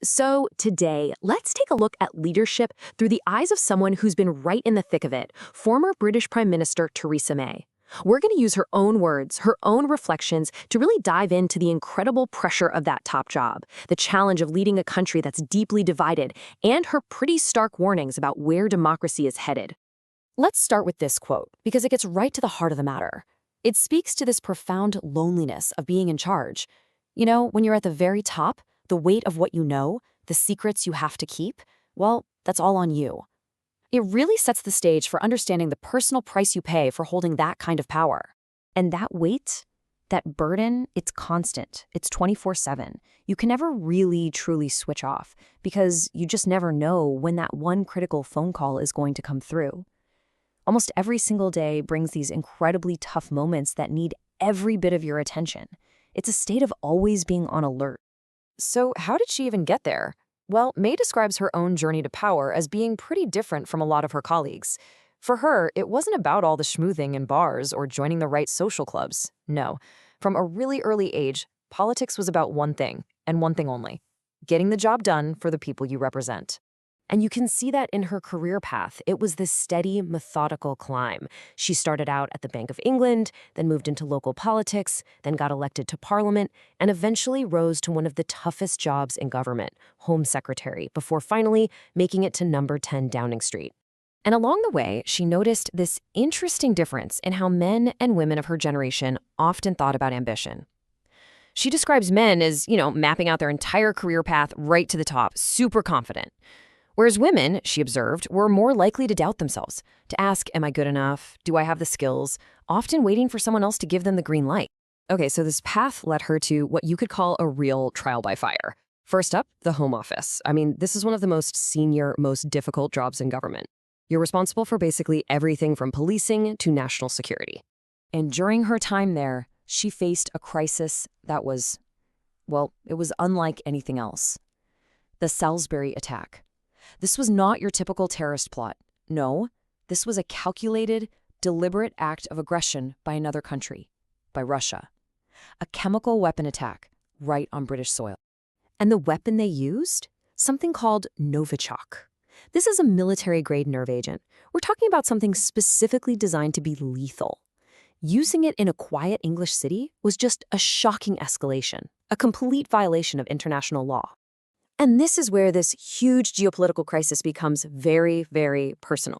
So today, let's take a look at leadership through the eyes of someone who's been right in the thick of it, former British Prime Minister Theresa May. We're going to use her own words, her own reflections, to really dive into the incredible pressure of that top job, the challenge of leading a country that's deeply divided, and her pretty stark warnings about where democracy is headed. Let's start with this quote, because it gets right to the heart of the matter. It speaks to this profound loneliness of being in charge. You know, when you're at the very top, the weight of what you know, the secrets you have to keep, well, that's all on you. It really sets the stage for understanding the personal price you pay for holding that kind of power. And that weight, that burden, it's constant. It's 24/7. You can never really, truly switch off because you just never know when that one critical phone call is going to come through. Almost every single day brings these incredibly tough moments that need every bit of your attention. It's a state of always being on alert. So how did she even get there? Well, May describes her own journey to power as being pretty different from a lot of her colleagues. For her, it wasn't about all the schmoothing in bars or joining the right social clubs. No. From a really early age, politics was about one thing, and one thing only: getting the job done for the people you represent. And you can see that in her career path. It was this steady, methodical climb. She started out at the Bank of England, then moved into local politics, then got elected to Parliament, and eventually rose to one of the toughest jobs in government, Home Secretary, before finally making it to number 10 Downing Street. And along the way, she noticed this interesting difference in how men and women of her generation often thought about ambition. She describes men as, mapping out their entire career path right to the top, super confident. Whereas women, she observed, were more likely to doubt themselves, to ask, am I good enough? Do I have the skills? Often waiting for someone else to give them the green light. Okay, so this path led her to what you could call a real trial by fire. First up, the Home Office. This is one of the most senior, most difficult jobs in government. You're responsible for basically everything from policing to national security. And during her time there, she faced a crisis that was, it was unlike anything else. The Salisbury attack. This was not your typical terrorist plot. No, this was a calculated, deliberate act of aggression by another country, by Russia. A chemical weapon attack right on British soil. And the weapon they used? Something called Novichok. This is a military-grade nerve agent. We're talking about something specifically designed to be lethal. Using it in a quiet English city was just a shocking escalation, a complete violation of international law. And this is where this huge geopolitical crisis becomes very, very personal.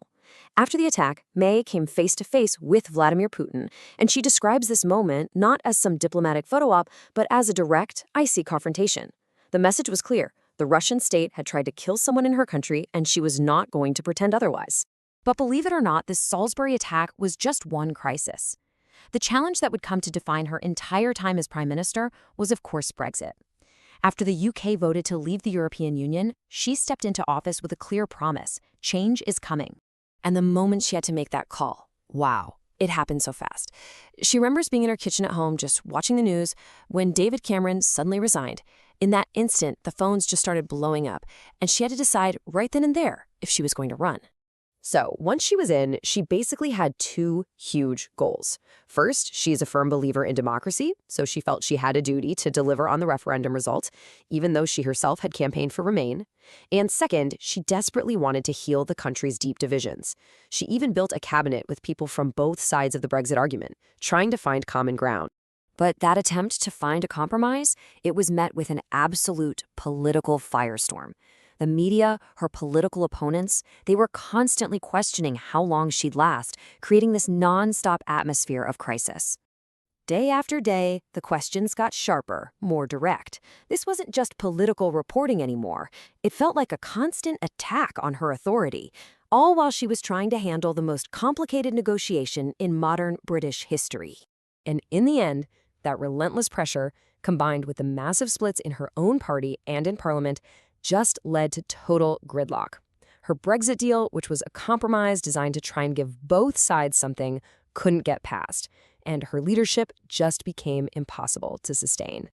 After the attack, May came face to face with Vladimir Putin, and she describes this moment not as some diplomatic photo op, but as a direct, icy confrontation. The message was clear. The Russian state had tried to kill someone in her country, and she was not going to pretend otherwise. But believe it or not, this Salisbury attack was just one crisis. The challenge that would come to define her entire time as prime minister was, of course, Brexit. After the UK voted to leave the European Union, she stepped into office with a clear promise: change is coming. And the moment she had to make that call, wow, it happened so fast. She remembers being in her kitchen at home just watching the news when David Cameron suddenly resigned. In that instant, the phones just started blowing up, and she had to decide right then and there if she was going to run. So once she was in, she basically had two huge goals. First, she's a firm believer in democracy, so she felt she had a duty to deliver on the referendum result, even though she herself had campaigned for Remain. And second, she desperately wanted to heal the country's deep divisions. She even built a cabinet with people from both sides of the Brexit argument, trying to find common ground. But that attempt to find a compromise, it was met with an absolute political firestorm. The media, her political opponents, they were constantly questioning how long she'd last, creating this non-stop atmosphere of crisis. Day after day, the questions got sharper, more direct. This wasn't just political reporting anymore. It felt like a constant attack on her authority, all while she was trying to handle the most complicated negotiation in modern British history. And in the end, that relentless pressure, combined with the massive splits in her own party and in Parliament, just led to total gridlock. Her Brexit deal, which was a compromise designed to try and give both sides something, couldn't get passed, and her leadership just became impossible to sustain.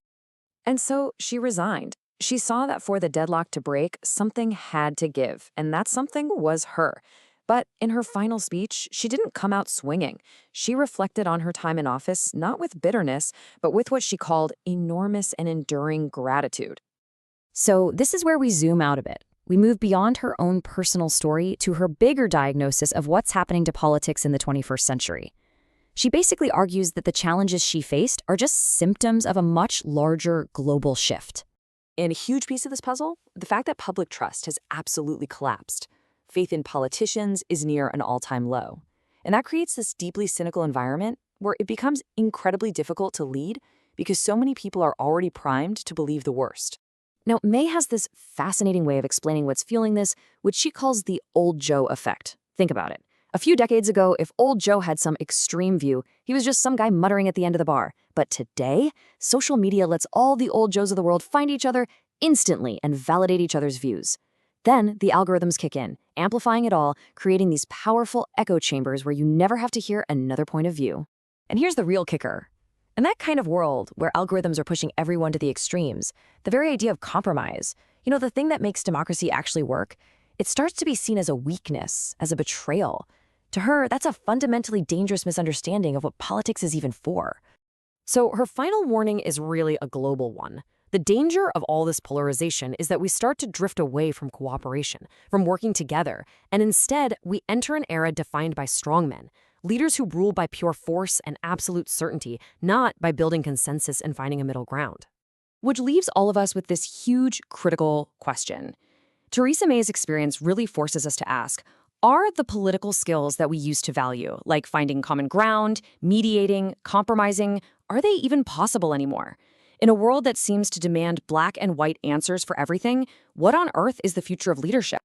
And so she resigned. She saw that for the deadlock to break, something had to give, and that something was her. But in her final speech, she didn't come out swinging. She reflected on her time in office, not with bitterness, but with what she called enormous and enduring gratitude. So this is where we zoom out a bit. We move beyond her own personal story to her bigger diagnosis of what's happening to politics in the 21st century. She basically argues that the challenges she faced are just symptoms of a much larger global shift. And a huge piece of this puzzle, the fact that public trust has absolutely collapsed. Faith in politicians is near an all-time low. And that creates this deeply cynical environment where it becomes incredibly difficult to lead because so many people are already primed to believe the worst. Now, May has this fascinating way of explaining what's fueling this, which she calls the Old Joe effect. Think about it. A few decades ago, if Old Joe had some extreme view, he was just some guy muttering at the end of the bar. But today, social media lets all the Old Joes of the world find each other instantly and validate each other's views. Then the algorithms kick in, amplifying it all, creating these powerful echo chambers where you never have to hear another point of view. And here's the real kicker. In that kind of world where algorithms are pushing everyone to the extremes, the very idea of compromise, the thing that makes democracy actually work, it starts to be seen as a weakness, as a betrayal. To her, that's a fundamentally dangerous misunderstanding of what politics is even for. So her final warning is really a global one. The danger of all this polarization is that we start to drift away from cooperation, from working together, and instead we enter an era defined by strongmen, leaders who rule by pure force and absolute certainty, not by building consensus and finding a middle ground. Which leaves all of us with this huge, critical question. Theresa May's experience really forces us to ask, are the political skills that we used to value, like finding common ground, mediating, compromising, are they even possible anymore? In a world that seems to demand black and white answers for everything, what on earth is the future of leadership?